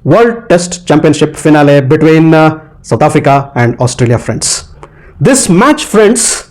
World Test Championship finale between South Africa and Australia, friends. This match, friends,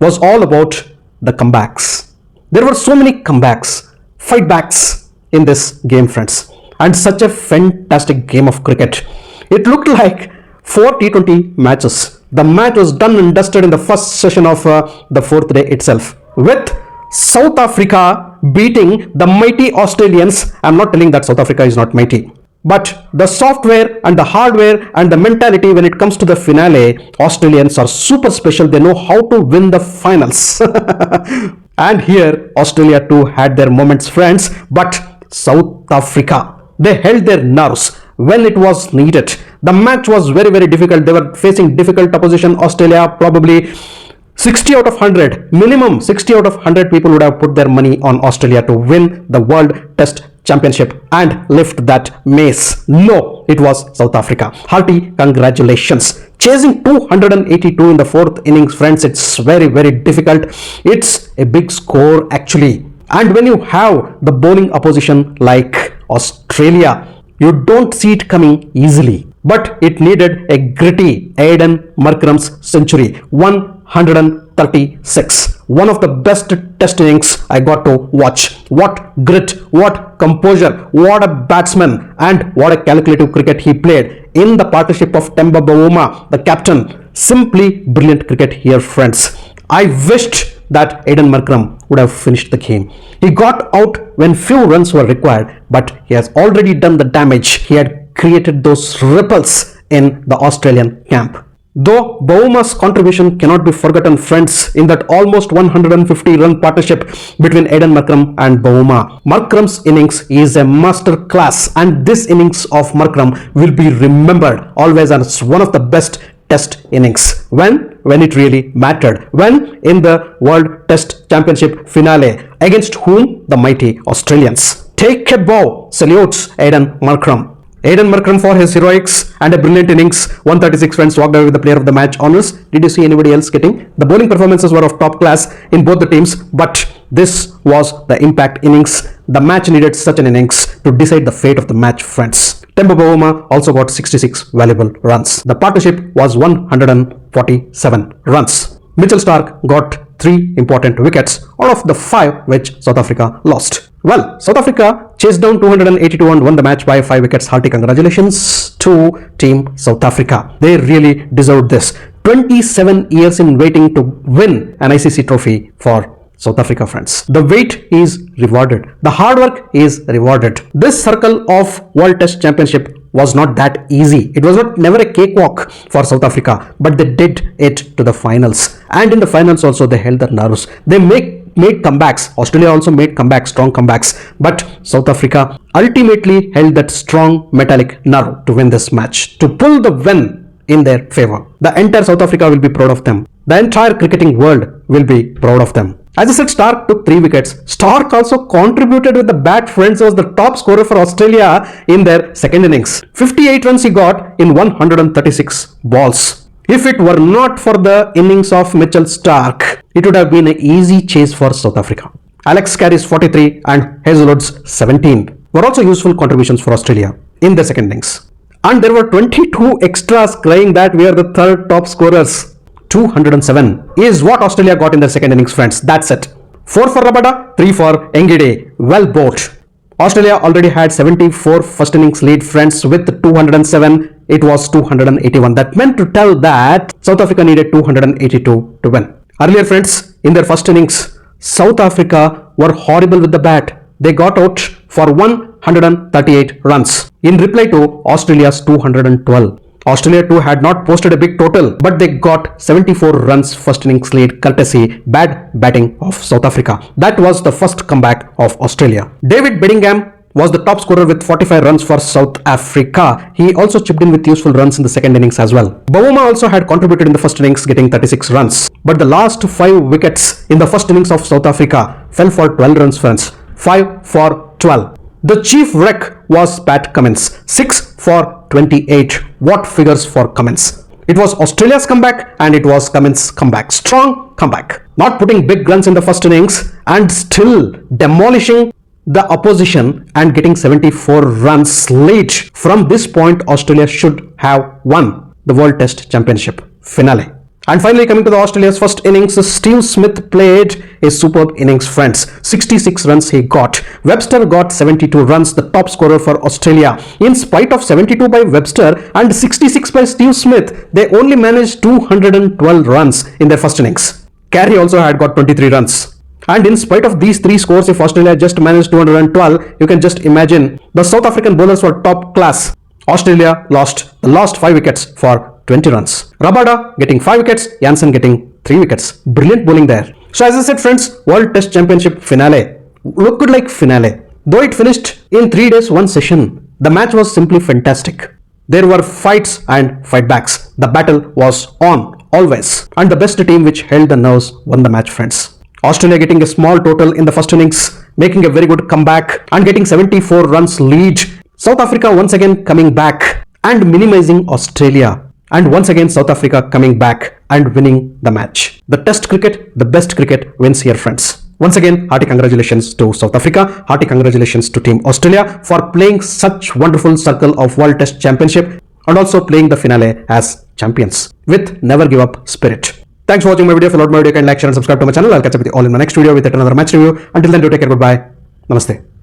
was all about the comebacks. There were so many comebacks, fight backs in this game, friends, and such a fantastic game of cricket. It looked like 4 T20 matches. The match was done and dusted in the first session of the fourth day itself, with South Africa beating the mighty Australians. I'm not telling that South Africa is not mighty, but the software and the hardware and the mentality when it comes to the finale, Australians are super special. They know how to win the finals. And here, Australia too had their moments, friends, but South Africa, they held their nerves when it was needed. The match was very, very difficult. They were facing difficult opposition. Australia, probably 60 out of 100, minimum 60 out of 100 people would have put their money on Australia to win the World Test Championship and lift that MACE. No, it was South Africa. Hearty congratulations. Chasing 282 in the fourth innings, friends, it's very, very difficult. It's a big score actually. And when you have the bowling opposition like Australia, you don't see it coming easily. But it needed a gritty Aiden MARKRAM's century, 136. One of the best test innings I got to watch. What grit, what composure, what a batsman, and what a calculative cricket he played in the partnership of Temba Bavuma, the captain. Simply brilliant cricket here, friends. I wished that Aiden MARKRAM would have finished the game. He got out when few runs were required, but he has already done the damage. He had created those ripples in the Australian camp. Though Bauma's contribution cannot be forgotten, friends, in that almost 150 run partnership between Aiden MARKRAM and Bauma. MARKRAM's innings is a master class, and this innings of MARKRAM will be remembered always as one of the best test innings when it really mattered, when in the World Test Championship finale against whom? The mighty Australians. Take a bow, salutes Aiden MARKRAM. Aiden MARKRAM for his heroics and a brilliant innings. 136 friends walked away with the player of the match honors. Did you see anybody else getting? The bowling performances were of top class in both the teams, but this was the impact innings. The match needed such an innings to decide the fate of the match, friends. Temba Bavuma also got 66 valuable runs. The partnership was 147 runs. Mitchell Starc got 3 important wickets out of the 5 which South Africa lost. Well, South Africa chased down 282 and won the match by 5 wickets. Hearty congratulations to Team South Africa. They really deserved this. 27 years in waiting to win an ICC trophy for South Africa, friends. The wait is rewarded. The hard work is rewarded. This circle of World Test Championship was not that easy. It was never a cakewalk for South Africa, but they did it to the finals. And in the finals also, they held their nerves. They made comebacks. Australia also made comebacks, strong comebacks. But South Africa ultimately held that strong metallic nerve to win this match, to pull the win in their favor. The entire South Africa will be proud of them. The entire cricketing world will be proud of them. As I said, Starc took 3 wickets. Starc also contributed with the bat, friends. He was the top scorer for Australia in their second innings. 58 runs he got in 136 balls. If it were not for the innings of Mitchell Starc, it would have been an easy chase for South Africa. Alex Carey's 43 and Hazelwood's 17 were also useful contributions for Australia in the second innings. And there were 22 extras crying that we are the third top scorers. 207 is what Australia got in their second innings, friends. That's it. 4 for Rabada, 3 for Ngidi. Well bowled. Australia already had 74 first innings lead, friends. With 207, it was 281. That meant to tell that South Africa needed 282 to win. Earlier, friends, in their first innings, South Africa were horrible with the bat. They got out for 138 runs in reply to Australia's 212. Australia too had not posted a big total, but they got 74 runs first innings lead courtesy bad batting of South Africa. That was the first comeback of Australia. David Bedingham was the top scorer with 45 runs for South Africa. He also chipped in with useful runs in the second innings as well. Bavuma also had contributed in the first innings, getting 36 runs. But the last 5 wickets in the first innings of South Africa fell for 12 runs, friends. 5 for 12. The chief wreck was Pat Cummins, 6 for 28. What figures for Cummins? It was Australia's comeback and it was Cummins' comeback. Strong comeback. Not putting big runs in the first innings and still demolishing the opposition and getting 74 runs lead. From this point, Australia should have won the World Test Championship finale. And finally, coming to the Australia's first innings, Steve Smith played a superb innings, friends. 66 runs he got. Webster got 72 runs, the top scorer for Australia. In spite of 72 by Webster and 66 by Steve Smith, they only managed 212 runs in their first innings. Carey also had got 23 runs. And in spite of these three scores, if Australia just managed 212, you can just imagine the South African bowlers were top class. Australia lost the last 5 wickets for 20 runs. Rabada getting 5 wickets, Jansen getting 3 wickets. Brilliant bowling there. So as I said, friends, World Test Championship finale looked good like finale. Though it finished in 3 days, 1 session, the match was simply fantastic. There were fights and fightbacks. The battle was on always. And the best team which held the nerves won the match, friends. Australia getting a small total in the first innings, making a very good comeback and getting 74 runs lead. South Africa once again coming back and minimizing Australia. And once again South Africa coming back and winning the match. The test cricket, the best cricket wins here, friends. Once again, hearty congratulations to South Africa, hearty congratulations to Team Australia for playing such wonderful circle of World Test Championship and also playing the finale as champions with never give up spirit. Thanks for watching my video. If you loved my video, can like, share and subscribe to my channel. I'll catch up with you all in my next video with yet another match review. Until then, do take care. Goodbye. Namaste.